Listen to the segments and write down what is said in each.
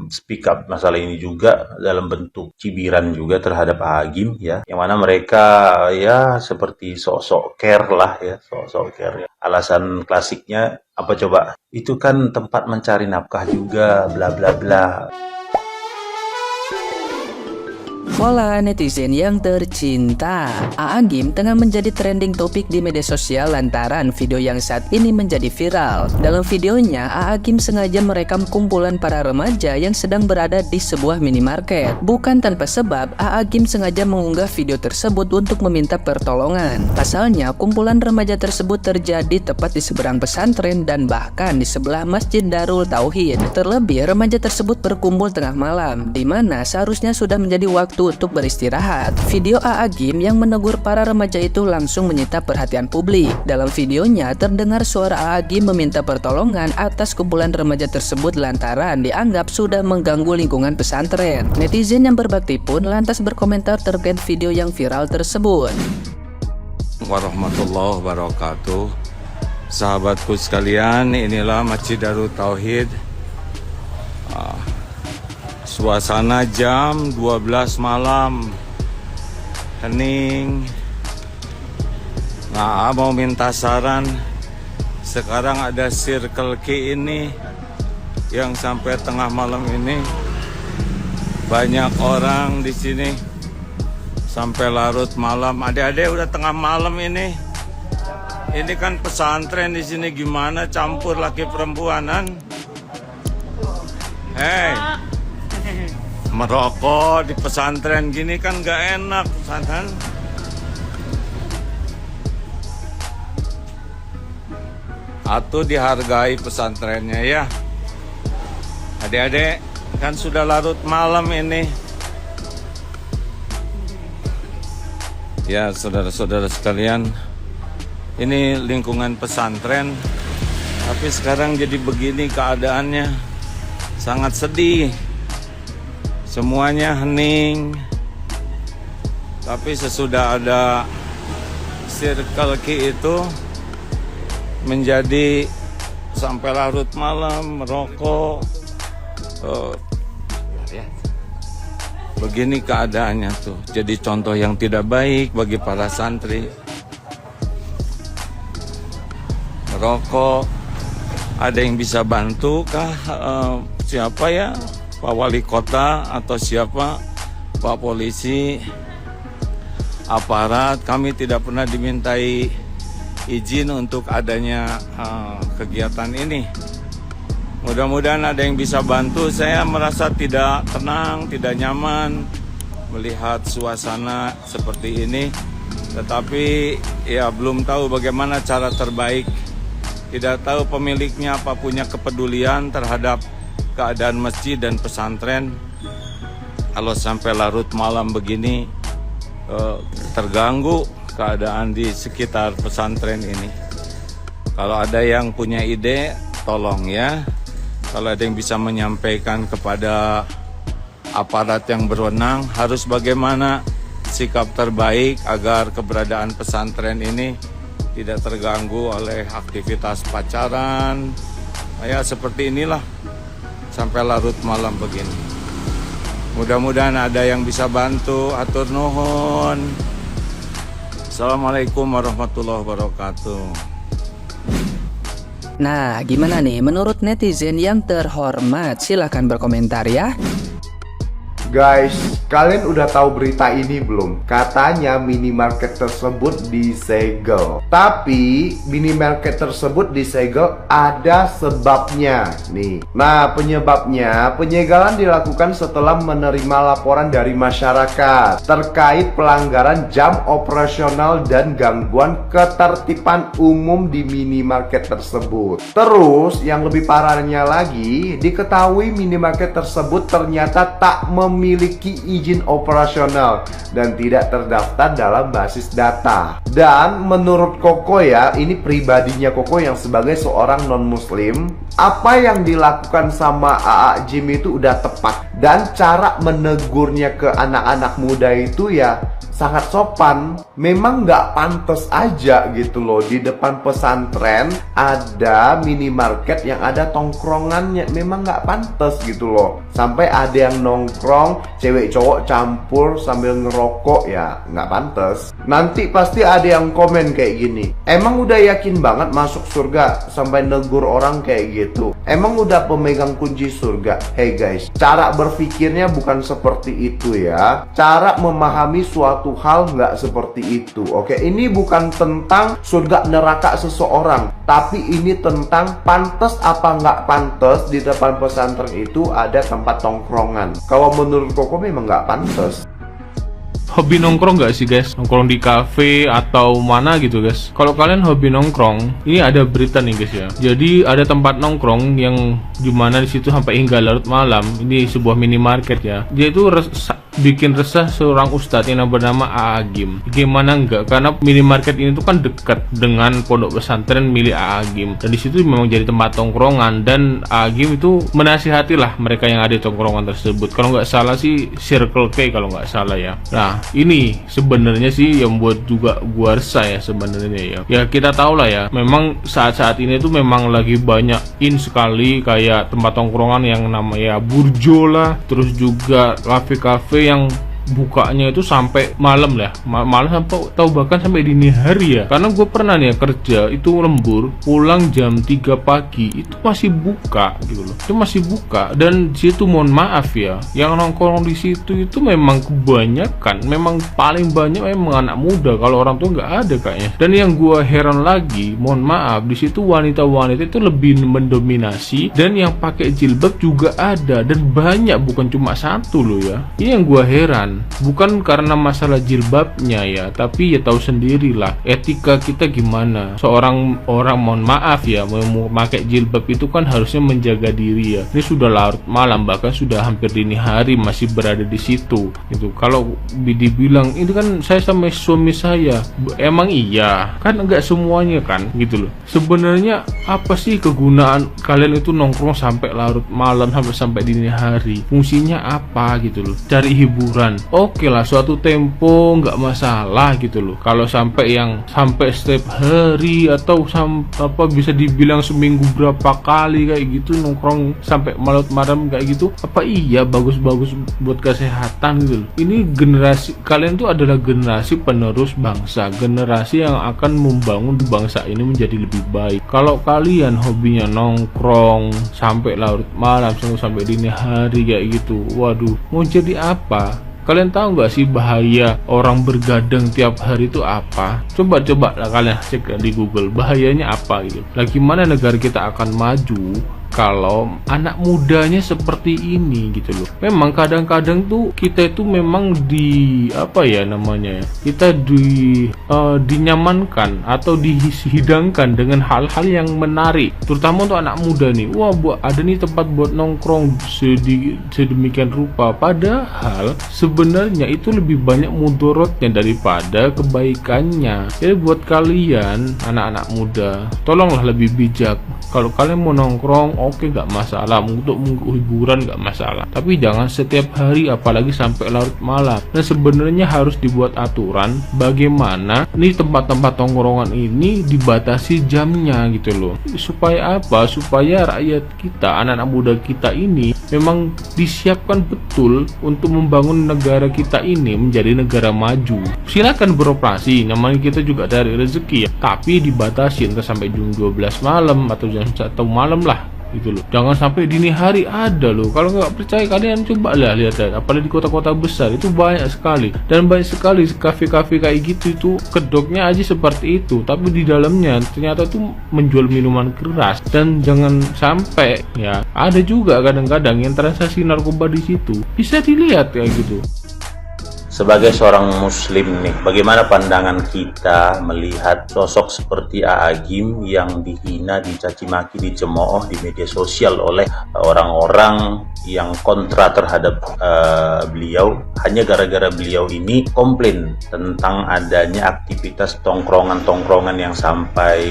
speak up masalah ini juga dalam bentuk cibiran juga terhadap Agim ya, yang mana mereka ya seperti sok-sok care lah ya, sok-sok care ya. Alasan klasiknya apa coba? Itu kan tempat mencari nafkah juga, bla bla bla. Pola netizen yang tercinta. Agim tengah menjadi trending topik di media sosial lantaran video yang saat ini menjadi viral. Dalam videonya, Agim sengaja merekam kumpulan para remaja yang sedang berada di sebuah minimarket. Bukan tanpa sebab, Agim sengaja mengunggah video tersebut untuk meminta pertolongan. Pasalnya, kumpulan remaja tersebut terjadi tepat di seberang pesantren dan bahkan di sebelah Masjid Darul Tauhid. Terlebih, remaja tersebut berkumpul tengah malam, di mana seharusnya sudah menjadi waktu untuk beristirahat. Video Agim yang menegur para remaja itu langsung menyita perhatian publik. Dalam videonya terdengar suara Agim meminta pertolongan atas kumpulan remaja tersebut lantaran dianggap sudah mengganggu lingkungan pesantren. Netizen yang berbakti pun lantas berkomentar terkait video yang viral tersebut. Warahmatullahi wabarakatuh. Sahabatku sekalian, inilah Masjid Darul Tauhid. Suasana jam 12 malam, hening. Nah, mau minta saran. Sekarang ada Circle K ini yang sampai tengah malam ini banyak orang di sini sampai larut malam. Adik-adik udah tengah malam ini. Ini kan pesantren di sini, gimana campur laki perempuanan? Hei. Merokok di pesantren gini kan gak enak, pesantren. Atau dihargai pesantrennya ya. Adik-adik, kan sudah larut malam ini. Ya, saudara-saudara sekalian, ini lingkungan pesantren, tapi sekarang jadi begini keadaannya. Sangat sedih. Semuanya hening. Tapi sesudah ada Circle K itu menjadi sampai larut malam merokok. Begini keadaannya tuh. Jadi contoh yang tidak baik bagi para santri. Merokok. Ada yang bisa bantu kah? Siapa ya? Pak Wali Kota atau siapa, Pak Polisi, aparat. Kami tidak pernah dimintai izin untuk adanya kegiatan ini. Mudah-mudahan ada yang bisa bantu. Saya merasa tidak tenang, tidak nyaman melihat suasana seperti ini. Tetapi ya belum tahu bagaimana cara terbaik. Tidak tahu pemiliknya apa punya kepedulian terhadap keadaan masjid dan pesantren. Kalau sampai larut malam begini terganggu keadaan di sekitar pesantren ini. Kalau ada yang punya ide, tolong ya. Kalau ada yang bisa menyampaikan kepada aparat yang berwenang, harus bagaimana sikap terbaik agar keberadaan pesantren ini tidak terganggu oleh aktivitas pacaran. Ya seperti inilah. Sampai larut malam begini. Mudah-mudahan ada yang bisa bantu. Atur nuhun. Assalamualaikum warahmatullahi wabarakatuh. Nah, gimana nih menurut netizen yang terhormat? Silahkan berkomentar ya. Guys, kalian udah tahu berita ini belum? Katanya minimarket tersebut disegel. Tapi minimarket tersebut disegel ada sebabnya nih. Nah, penyebabnya penyegelan dilakukan setelah menerima laporan dari masyarakat terkait pelanggaran jam operasional dan gangguan ketertiban umum di minimarket tersebut. Terus yang lebih parahnya lagi, diketahui minimarket tersebut ternyata tak memiliki izin operasional dan tidak terdaftar dalam basis data. Dan menurut Koko ya, ini pribadinya Koko yang sebagai seorang non-muslim, apa yang dilakukan sama AA Jim itu udah tepat. Dan cara menegurnya ke anak-anak muda itu ya sangat sopan. Memang nggak pantas aja gitu loh, di depan pesantren ada minimarket yang ada tongkrongannya. Memang nggak pantas gitu loh. Sampai ada yang nongkrong cewek cowok campur sambil ngerokok, ya nggak pantas. Nanti pasti ada yang komen kayak gini, emang udah yakin banget masuk surga sampai negur orang kayak gitu? Emang udah pemegang kunci surga? Hey guys, cara berpikirnya bukan seperti itu ya. Cara memahami suatu hal nggak seperti itu. Oke, ini bukan tentang surga neraka seseorang, tapi ini tentang pantas apa nggak pantas di depan pesantren itu ada tempat tongkrongan. Kalau menurut Koko memang nggak pantas. Hobi nongkrong nggak sih guys? Nongkrong di cafe atau mana gitu guys? Kalau kalian hobi nongkrong, ini ada berita nih guys ya. Jadi ada tempat nongkrong yang dimana di situ sampai hingga larut malam. Ini sebuah minimarket ya. Dia itu bikin resah seorang ustadz yang bernama Aagim. Gimana enggak? Karena minimarket ini tuh kan dekat dengan pondok pesantren milik Aagim, dan di situ memang jadi tempat tongkrongan, dan Aagim itu menasihatilah mereka yang ada di tongkrongan tersebut. Kalau nggak salah sih Circle K kalau nggak salah ya. Nah ini sebenarnya sih yang buat juga gua resah ya sebenarnya ya. Ya kita tahu lah ya, memang saat-saat ini tuh memang lagi banyak sekali kayak tempat tongkrongan yang namanya burjo lah, terus juga kafe-kafe yang bukanya itu sampai malam lah, malah sampai tahu bahkan sampai dini hari ya. Karena gue pernah nih ya, kerja itu lembur, pulang jam 3 pagi itu masih buka gitu loh, itu masih buka. Dan situ mohon maaf ya, yang nongkrong di situ itu memang kebanyakan, memang paling banyak memang anak muda, kalau orang tua nggak ada kayaknya. Dan yang gue heran lagi, mohon maaf, di situ wanita-wanita itu lebih mendominasi, dan yang pakai jilbab juga ada, dan banyak, bukan cuma satu loh ya. Ini yang gue heran. Bukan karena masalah jilbabnya ya, tapi ya tahu sendirilah etika kita gimana. Seorang orang, mohon maaf ya, mau memakai jilbab itu kan harusnya menjaga diri ya. Ini sudah larut malam, bahkan sudah hampir dini hari masih berada di situ gitu. Kalau dibilang ini kan saya sama suami saya, emang iya kan? Enggak semuanya kan gitu loh. Sebenarnya apa sih kegunaan kalian itu nongkrong sampai larut malam, sampai dini hari? Fungsinya apa gitu loh? Cari hiburan. Oke lah, suatu tempo nggak masalah gitu loh. Kalau sampai setiap hari atau bisa dibilang seminggu berapa kali kayak gitu nongkrong sampai malam kayak gitu, apa iya bagus-bagus buat kesehatan gitu loh. Ini generasi kalian tuh adalah generasi penerus bangsa, generasi yang akan membangun bangsa ini menjadi lebih baik. Kalau kalian hobinya nongkrong sampai larut malam, sampai dini hari kayak gitu, waduh, mau jadi apa? Kalian tahu nggak sih bahaya orang bergadang tiap hari itu apa? Coba lah kalian cek di Google, bahayanya apa gitu. Lah gimana negara kita akan maju kalau anak mudanya seperti ini gitu loh. Memang kadang-kadang tuh kita itu memang kita dinyamankan atau dihidangkan dengan hal-hal yang menarik, terutama untuk anak muda nih. Wah, ada nih tempat buat nongkrong sedemikian rupa, padahal sebenarnya itu lebih banyak mudorotnya daripada kebaikannya. Jadi buat kalian anak-anak muda, tolonglah lebih bijak. Kalau kalian mau nongkrong, oke, nggak masalah, untuk hiburan nggak masalah, tapi jangan setiap hari, apalagi sampai larut malam. Dan sebenarnya harus dibuat aturan bagaimana nih tempat-tempat tongkrongan ini dibatasi jamnya gitu loh. Supaya apa? Supaya rakyat kita, anak-anak muda kita ini memang disiapkan betul untuk membangun negara kita ini menjadi negara maju. Silakan beroperasi, namanya kita juga dari rezeki ya, tapi dibatasi entah sampai jam 12 malam atau jam 1 malam lah gitu loh. Jangan sampai dini hari ada loh. Kalau nggak percaya kalian coba lah lihat, apalagi di kota-kota besar itu banyak sekali, dan banyak sekali kafe-kafe kayak gitu. Itu kedoknya aja seperti itu, tapi di dalamnya ternyata itu menjual minuman keras. Dan jangan sampai ya, ada juga kadang-kadang yang transaksi narkoba di situ, bisa dilihat kayak gitu. Sebagai seorang muslim nih, bagaimana pandangan kita melihat sosok seperti Aagim yang dihina, dicaci maki, dicemooh di media sosial oleh orang-orang yang kontra terhadap beliau, hanya gara-gara beliau ini komplain tentang adanya aktivitas tongkrongan-tongkrongan yang sampai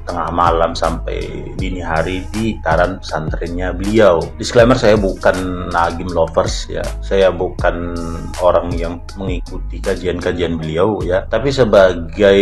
tengah malam, sampai dini hari di taran pesantrennya beliau. Disclaimer, saya bukan Aagim lovers ya, saya bukan orang yang yang mengikuti kajian-kajian beliau ya. Tapi sebagai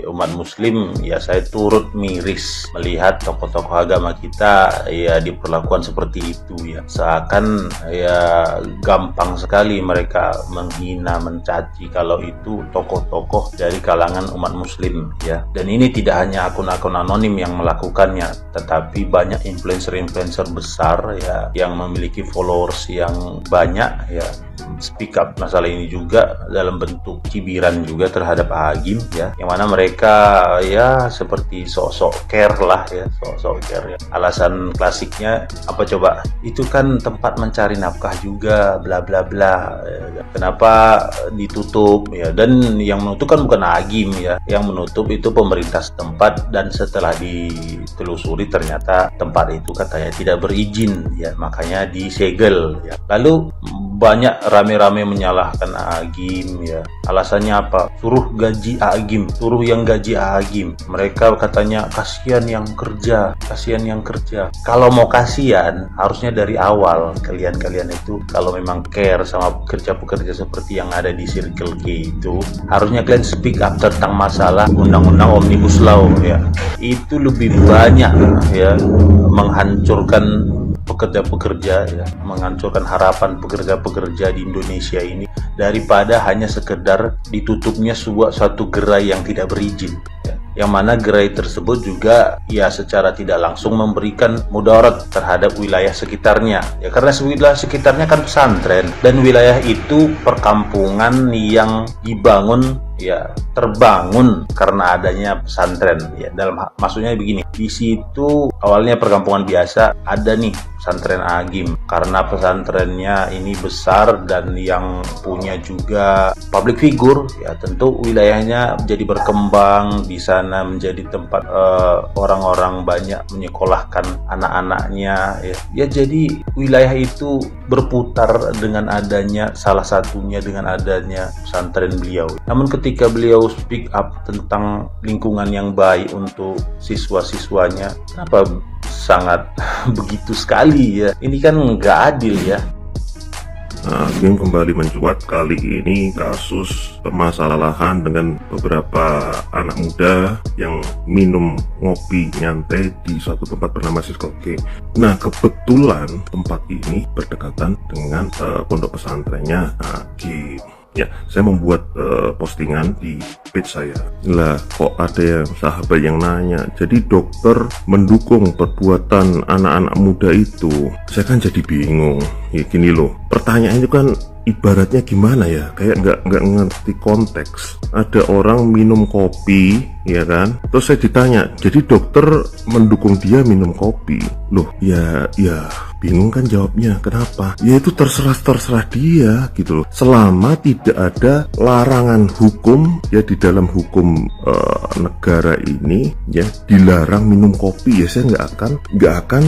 umat muslim ya, saya turut miris melihat tokoh-tokoh agama kita ya diperlakukan seperti itu ya. Seakan ya gampang sekali mereka menghina, mencaci kalau itu tokoh-tokoh dari kalangan umat muslim ya. Dan ini tidak hanya akun-akun anonim yang melakukannya, tetapi banyak influencer-influencer besar ya yang memiliki followers yang banyak ya speak up masalah ini juga dalam bentuk cibiran juga terhadap Agim ya, yang mana mereka ya seperti sok-sok care lah ya, sok-sok care ya. Alasan klasiknya apa coba, itu kan tempat mencari nafkah juga bla bla bla ya. Kenapa ditutup ya? Dan yang menutup kan bukan Agim ya, yang menutup itu pemerintah setempat, dan setelah ditelusuri ternyata tempat itu katanya tidak berizin ya, makanya disegel ya. Lalu banyak rame-rame menyalahkan Agim ya. Alasannya apa? Suruh gaji Agim, suruh yang gaji Agim. Mereka katanya kasihan yang kerja, kasihan yang kerja. Kalau mau kasihan harusnya dari awal kalian itu kalau memang care sama pekerja-pekerja seperti yang ada di Circle K itu, harusnya kalian speak up tentang masalah undang-undang Omnibus Law ya. Itu lebih banyak ya menghancurkan pekerja-pekerja ya, menghancurkan harapan pekerja-pekerja di Indonesia ini, daripada hanya sekedar ditutupnya suatu gerai yang tidak berizin ya. Yang mana gerai tersebut juga ya secara tidak langsung memberikan mudarat terhadap wilayah sekitarnya ya, karena wilayah sekitarnya kan pesantren, dan wilayah itu perkampungan yang dibangun ya, terbangun karena adanya pesantren ya. Maksudnya begini, di situ awalnya perkampungan biasa, ada nih pesantren Agim, karena pesantrennya ini besar dan yang punya juga public figure ya, tentu wilayahnya jadi berkembang, di sana menjadi tempat orang-orang banyak menyekolahkan anak-anaknya ya. Ya jadi wilayah itu berputar dengan adanya, salah satunya dengan adanya pesantren beliau. Namun ketika beliau speak up tentang lingkungan yang baik untuk siswa-siswanya, kenapa sangat begitu sekali ya? Ini kan nggak adil ya. Agim kembali mencuat, kali ini kasus permasalahan dengan beberapa anak muda yang minum ngopi nyantai di suatu tempat bernama Circle K. Nah, kebetulan tempat ini berdekatan dengan pondok pesantrennya Agim. Ya, saya membuat postingan di page saya. Lah, kok ada yang sahabat yang nanya, jadi dokter mendukung perbuatan anak-anak muda itu? Saya kan jadi bingung. Ya gini loh, pertanyaan itu kan ibaratnya gimana ya, kayak nggak ngerti konteks. Ada orang minum kopi ya kan, terus saya ditanya, jadi dokter mendukung dia minum kopi? Loh ya bingung kan jawabnya. Kenapa? Ya itu terserah dia gitu loh. Selama tidak ada larangan hukum ya, di dalam hukum negara ini ya dilarang minum kopi, ya saya nggak akan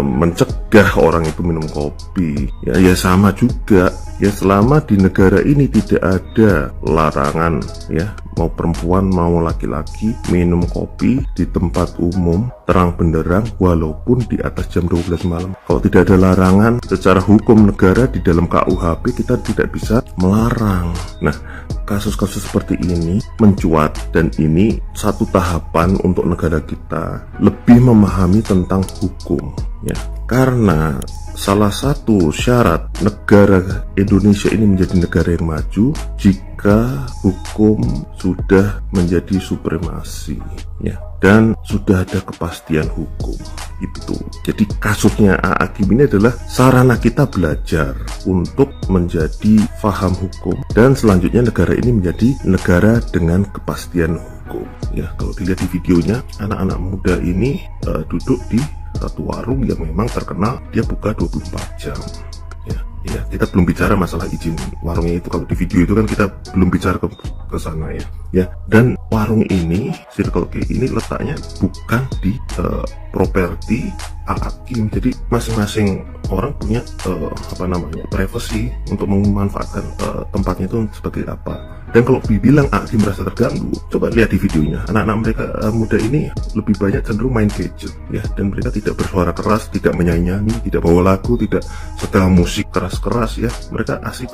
mencegah orang itu minum kopi ya sama juga ya. Selama di negara ini tidak ada larangan ya, mau perempuan mau laki-laki minum kopi di tempat umum terang benderang walaupun di atas jam 12 malam. Kalau tidak ada larangan secara hukum negara di dalam KUHP, kita tidak bisa melarang. Nah, kasus-kasus seperti ini mencuat, dan ini satu tahapan untuk negara kita lebih memahami tentang hukum ya. Karena salah satu syarat negara Indonesia ini menjadi negara yang maju jika hukum sudah menjadi supremasi ya, dan sudah ada kepastian hukum itu. Jadi kasusnya Agim ini adalah sarana kita belajar untuk menjadi faham hukum, dan selanjutnya negara ini menjadi negara dengan kepastian hukum ya. Kalau dilihat di videonya, anak-anak muda ini duduk di satu warung yang memang terkenal dia buka 24 jam ya. Kita belum bicara masalah izin warungnya itu. Kalau di video itu kan kita belum bicara ke sana ya. Dan warung ini, Circle K ini letaknya bukan di properti Aakim, jadi masing-masing orang punya privacy untuk memanfaatkan tempatnya itu sebagai apa. Dan kalau dibilang Aakim merasa terganggu, coba lihat di videonya, anak-anak mereka muda ini lebih banyak cenderung main gadget ya, dan mereka tidak bersuara keras, tidak menyanyi, tidak bawa lagu, tidak setel musik keras-keras ya. Mereka asik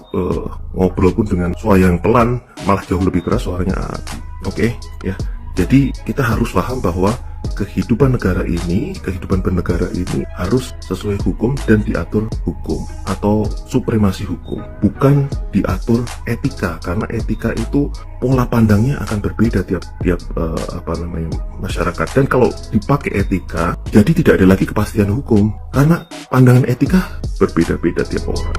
ngobrol pun dengan suara yang pelan, malah jauh lebih keras suaranya Aakim. Oke ya. Jadi kita harus paham bahwa kehidupan negara ini, kehidupan bernegara ini harus sesuai hukum dan diatur hukum atau supremasi hukum, bukan diatur etika, karena etika itu pola pandangnya akan berbeda tiap masyarakat. Dan kalau dipakai etika, jadi tidak ada lagi kepastian hukum karena pandangan etika berbeda-beda tiap orang.